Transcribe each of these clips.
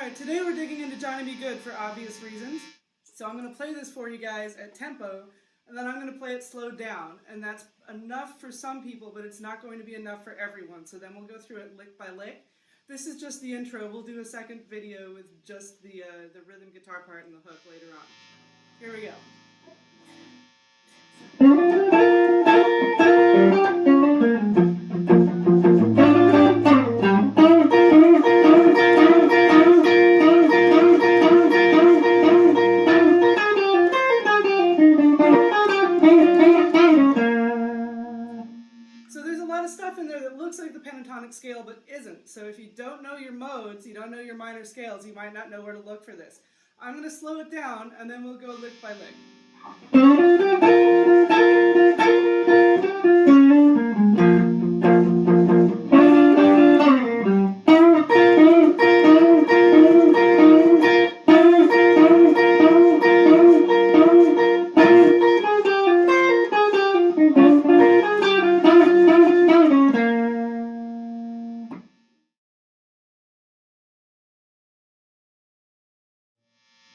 Alright, today we're digging into Johnny B Goode for obvious reasons. So I'm going to play this for you guys at tempo, and then I'm going to play it slowed down. And that's enough for some people, but it's not going to be enough for everyone. So then we'll go through it lick by lick. This is just the intro. We'll do a second video with just the rhythm guitar part and the hook later on. Here we go. Stuff in there that looks like the pentatonic scale but isn't. So if you don't know your modes, you don't know your minor scales, you might not know where to look for this. I'm going to slow it down and then we'll go lick by lick.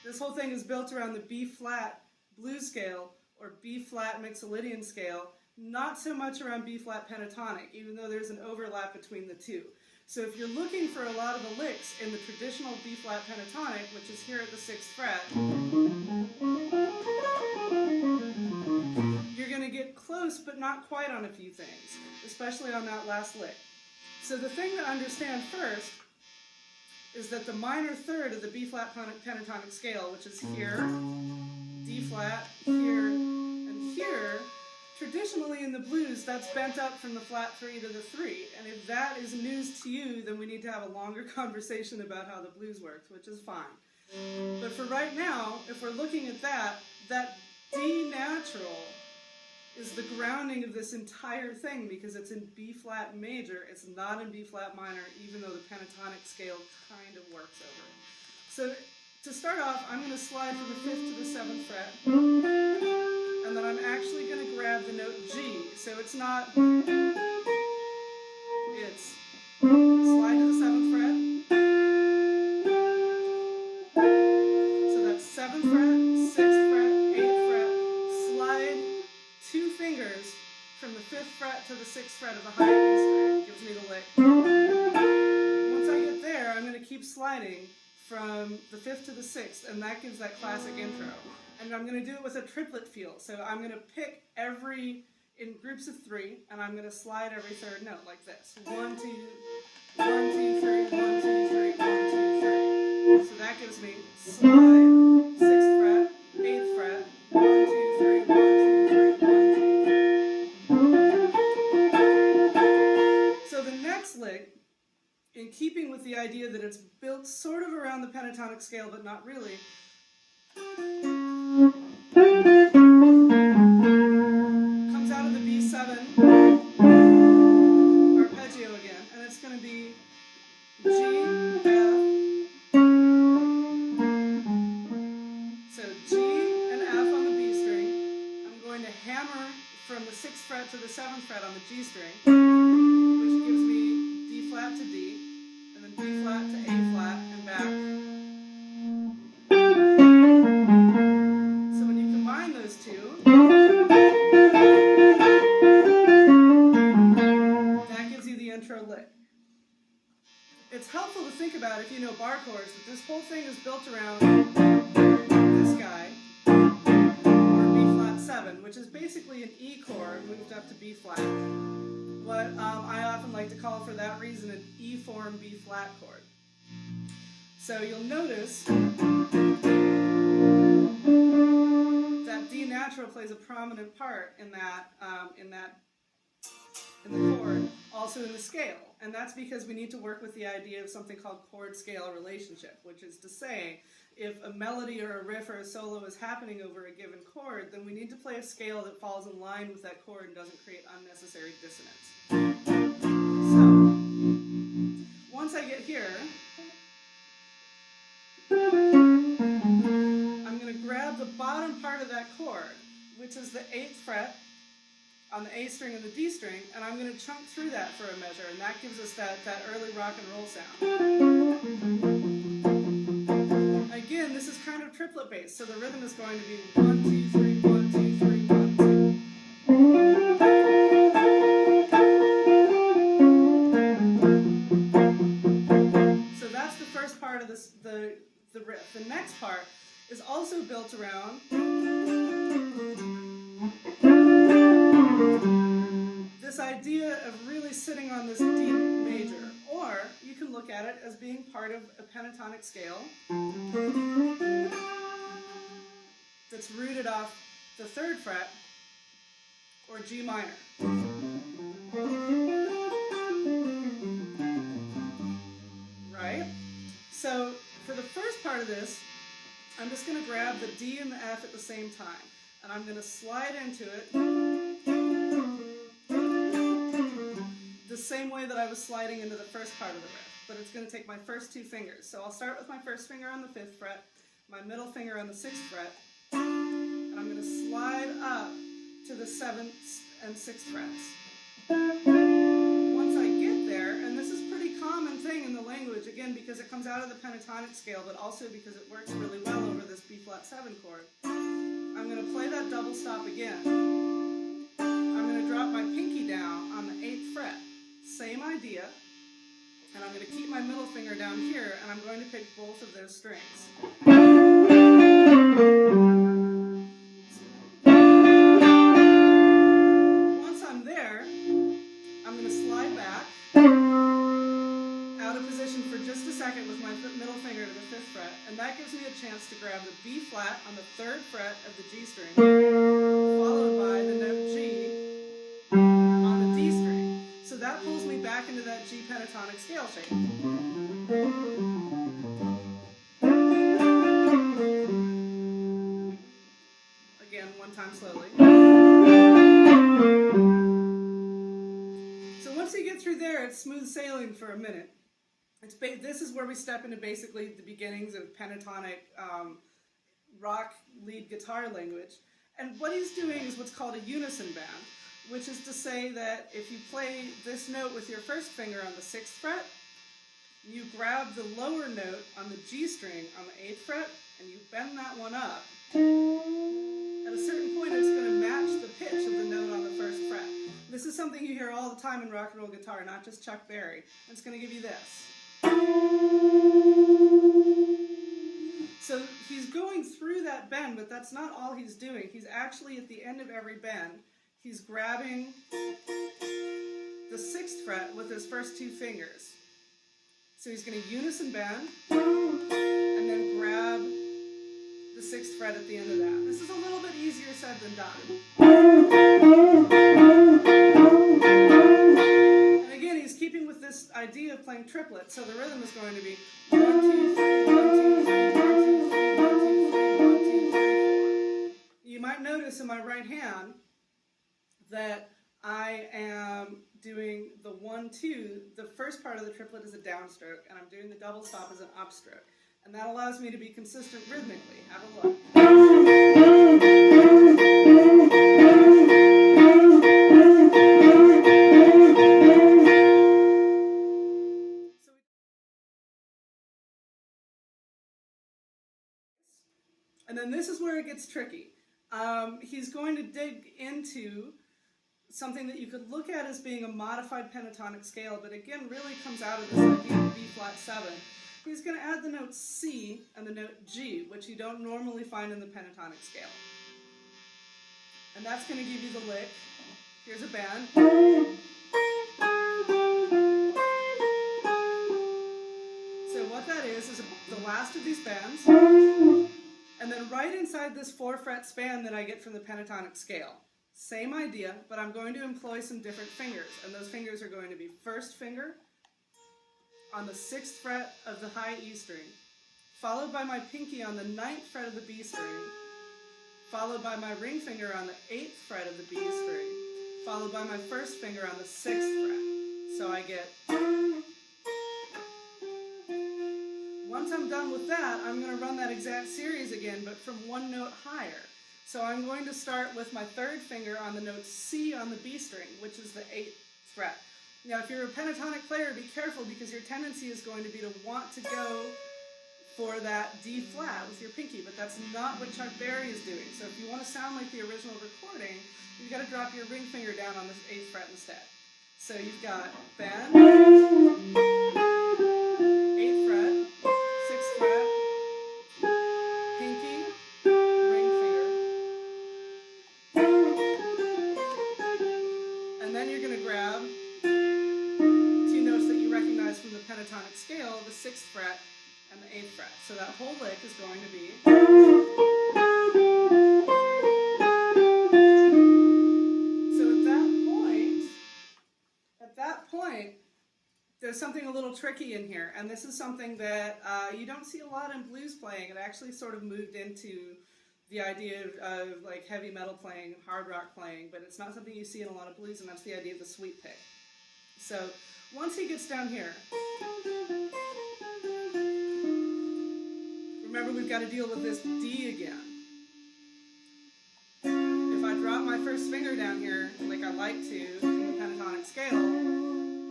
This whole thing is built around the B-flat blues scale, or B-flat mixolydian scale, not so much around B-flat pentatonic, even though there's an overlap between the two. So if you're looking for a lot of the licks in the traditional B-flat pentatonic, which is here at the 6th fret, you're going to get close but not quite on a few things, especially on that last lick. So the thing to understand first is that the minor third of the B-flat pentatonic scale, which is here, D-flat, here, and here, traditionally in the blues, that's bent up from the flat 3 to the 3. And if that is news to you, then we need to have a longer conversation about how the blues works, which is fine. But for right now, if we're looking at that D natural is the grounding of this entire thing because it's in B-flat major, it's not in B-flat minor, even though the pentatonic scale kind of works over it. So to start off, I'm going to slide from the 5th to the 7th fret, and then I'm actually going to grab the note G. So it's not, it's slide to the 7th fret, so that's 7th fret, 6th fret, 8th fret, slide 2 fingers from the 5th fret to the 6th fret of the higher B string, gives me the lick. Once I get there, I'm going to keep sliding from the 5th to the 6th, and that gives that classic intro. And I'm going to do it with a triplet feel, so I'm going to pick in groups of 3, and I'm going to slide every third note like this. 1, 2, 1, 2, 3, 1, 2, 3, 1, 2, 3. So that gives me slide, 6th fret, 8th fret, 1, 2, 3, 1, 2, 3, 1, 2, 3. So the next lick, in keeping with the idea that it's built sort of around the pentatonic scale, but not really, comes out of the B7 arpeggio again, and it's going to be G, F, so G and F on the B string. I'm going to hammer from the 6th fret to the 7th fret on the G string, which gives me D flat to D, and then B flat to A flat and back. So when you combine those two, that gives you the intro lick. It's helpful to think about, if you know bar chords, that this whole thing is built around this guy, or B flat 7, which is basically an E chord moved up to B flat. What I often like to call, for that reason, an E form B flat chord. So you'll notice that D natural plays a prominent part in the chord, also in the scale. And that's because we need to work with the idea of something called chord-scale relationship, which is to say, if a melody or a riff or a solo is happening over a given chord, then we need to play a scale that falls in line with that chord and doesn't create unnecessary dissonance. So, once I get here, I'm going to grab the bottom part of that chord, which is the 8th fret on the A string and the D string, and I'm going to chunk through that for a measure, and that gives us that early rock and roll sound. triplet bass, so the rhythm is going to be 1, 2, 3, 1, 2, 3, 1, 2. So that's the first part of this, the riff. The next part is also built around this idea of really sitting on this D major, or you can look at it as being part of a pentatonic scale that's rooted off the 3rd fret, or G minor. Right? So for the first part of this, I'm just going to grab the D and the F at the same time, and I'm going to slide into it the same way that I was sliding into the first part of the riff, but it's going to take my first 2 fingers. So I'll start with my first finger on the 5th fret, my middle finger on the 6th fret, and I'm going to slide up to the 7th and 6th frets. Once I get there, and this is a pretty common thing in the language, again, because it comes out of the pentatonic scale, but also because it works really well over this B flat 7 chord, I'm going to play that double stop again. I'm going to drop my pinky down on the 8th fret. Same idea, and I'm going to keep my middle finger down here, and I'm going to pick both of those strings. Once I'm there, I'm going to slide back, out of position for just a second with my middle finger to the 5th fret, and that gives me a chance to grab the B flat on the 3rd fret of the G string, followed by the note G on the D string. So that pulls me back into that G pentatonic scale shape. Again, one time slowly. So once you get through there, it's smooth sailing for a minute. This is where we step into basically the beginnings of pentatonic rock lead guitar language. And what he's doing is what's called a unison band, which is to say that if you play this note with your first finger on the 6th fret, you grab the lower note on the G string on the 8th fret, and you bend that one up. At a certain point, it's going to match the pitch of the note on the 1st fret. This is something you hear all the time in rock and roll guitar, not just Chuck Berry. And it's going to give you this. So he's going through that bend, but that's not all he's doing. He's actually, at the end of every bend, he's grabbing the 6th fret with his first 2 fingers. So he's going to unison bend, and then grab the 6th fret at the end of that. This is a little bit easier said than done. And again, he's keeping with this idea of playing triplets, so the rhythm is going to be 1, 2, 3, 1, 2, 3, 1, 2, 3, 1, 2, 3, 1, 2, 3, 4. You might notice in my right hand that I am doing the 1, 2, the first part of the triplet is a downstroke, and I'm doing the double stop as an upstroke. And that allows me to be consistent rhythmically. Have a look. And then this is where it gets tricky. He's going to dig into something that you could look at as being a modified pentatonic scale, but again really comes out of this idea of B flat 7. He's going to add the note C and the note G, which you don't normally find in the pentatonic scale. And that's going to give you the lick. Here's a bend. So what that is the last of these bends, and then right inside this 4-fret span that I get from the pentatonic scale. Same idea, but I'm going to employ some different fingers, and those fingers are going to be first finger on the 6th fret of the high E string, followed by my pinky on the 9th fret of the B string, followed by my ring finger on the 8th fret of the B string, followed by my first finger on the 6th fret. So I get... Once I'm done with that, I'm going to run that exact series again, but from one note higher. So I'm going to start with my 3rd finger on the note C on the B string, which is the 8th fret. Now, if you're a pentatonic player, be careful, because your tendency is going to be to want to go for that D flat with your pinky, but that's not what Chuck Berry is doing. So if you want to sound like the original recording, you've got to drop your ring finger down on the 8th fret instead. So you've got bend, 8th fret, 6th fret, pinky, ring finger. And then you're going to grab two notes that you recognize from the pentatonic scale, the 6th fret and the 8th fret. So that whole lick is going to be. So at that point, there's something a little tricky in here, and this is something that you don't see a lot in blues playing. It actually sort of moved into the idea of like heavy metal playing, hard rock playing, but it's not something you see in a lot of blues, and that's the idea of the sweep pick. So once he gets down here, remember we've got to deal with this D again. If I drop my first finger down here, like I like to in the pentatonic scale,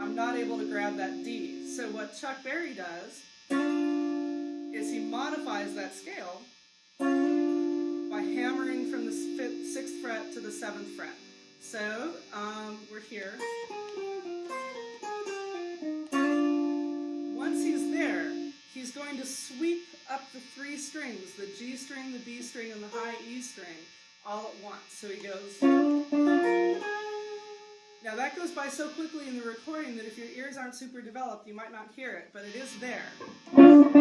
I'm not able to grab that D. So what Chuck Berry does is he modifies that scale by hammering from the 6th fret to the 7th fret. So we're here. Once he's there, he's going to sweep up the 3 strings, the G string, the B string, and the high E string, all at once. So he goes. Now that goes by so quickly in the recording that if your ears aren't super developed, you might not hear it, but it is there. Like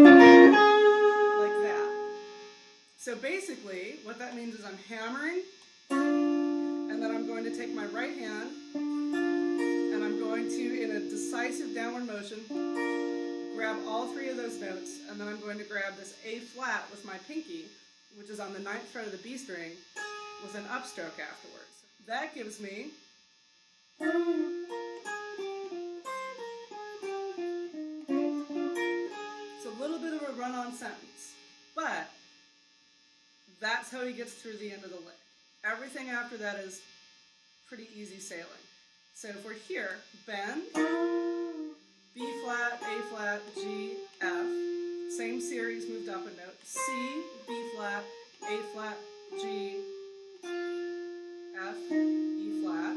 that. So basically, what that means is I'm hammering, and then I'm going to take my right hand, and I'm going to, in a decisive downward motion, grab all 3 of those notes, and then I'm going to grab this A flat with my pinky, which is on the 9th fret of the B string, with an upstroke afterwards. That gives me it's a little bit of a run-on sentence, but that's how he gets through the end of the lick. Everything after that is pretty easy sailing. So if we're here, bend, B flat, A flat, G, F, same series moved up a note, C, B flat, A flat, G, F, E flat.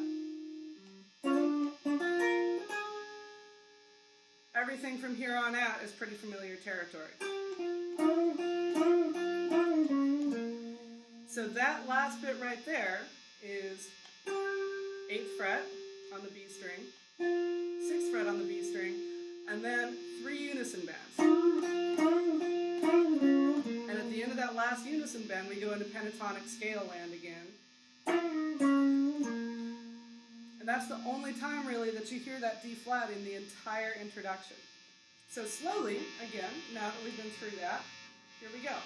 Everything from here on out is pretty familiar territory. So that last bit right there is 8th fret on the B string, 6th fret on the B string, and then 3 unison bends. And at the end of that last unison bend, we go into pentatonic scale land again. And that's the only time really that you hear that D flat in the entire introduction. So slowly, again, now that we've been through that, here we go.